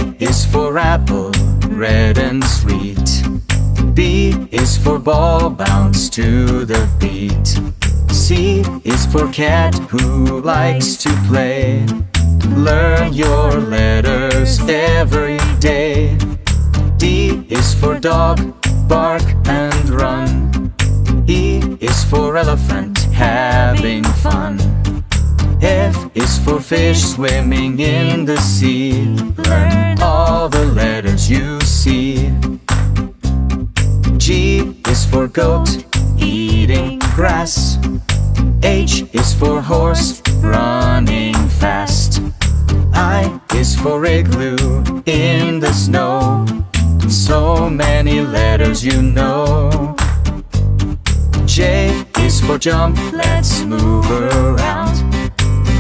A is for apple, red and sweet. B is for ball, bounce to the beat. C is for cat who likes to play. Learn your letters every day. D is for dog, bark and run. E is for elephant, having fun. F is for fish swimming in the sea. Learn all the letters you see. G is for goat, eating grass. H is for horse, running fast. I is for igloo, in the snow. So many letters you know. J is for jump, let's move around.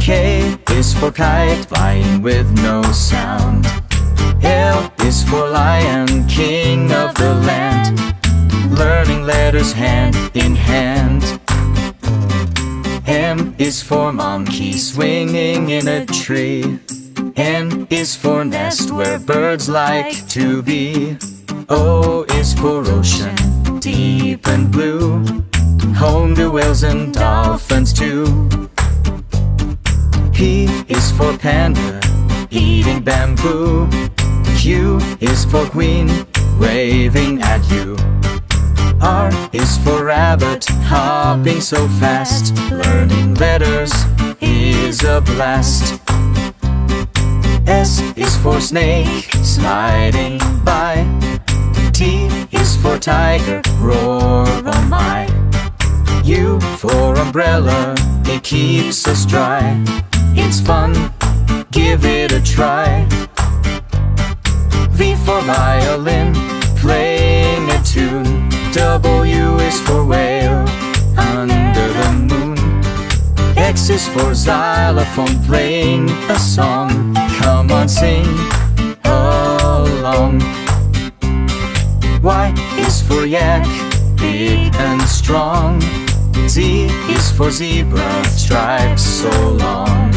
K is for kite, flying with no sound. L is for lion, king of the land. Learning letters hand in hand. M is for monkey, swinging in a tree. N is for nest, where birds like to be. O is for ocean, deep and blue. Home to whales and dolphins too. P is for panda, eating bamboo. Q is for queen, waving at you. R is for rabbit, hopping so fast. Learning letters is a blast. S is for snake, sliding by. T is for tiger, roar oh my. U for umbrella, it keeps us dry. It's fun, give it a try. V for violin, playing a tune. W is for whale, under the moon. X is for xylophone, playing a song. Come on, sing along. Y is for yak, big and strong. Z is for zebra, stripes so long.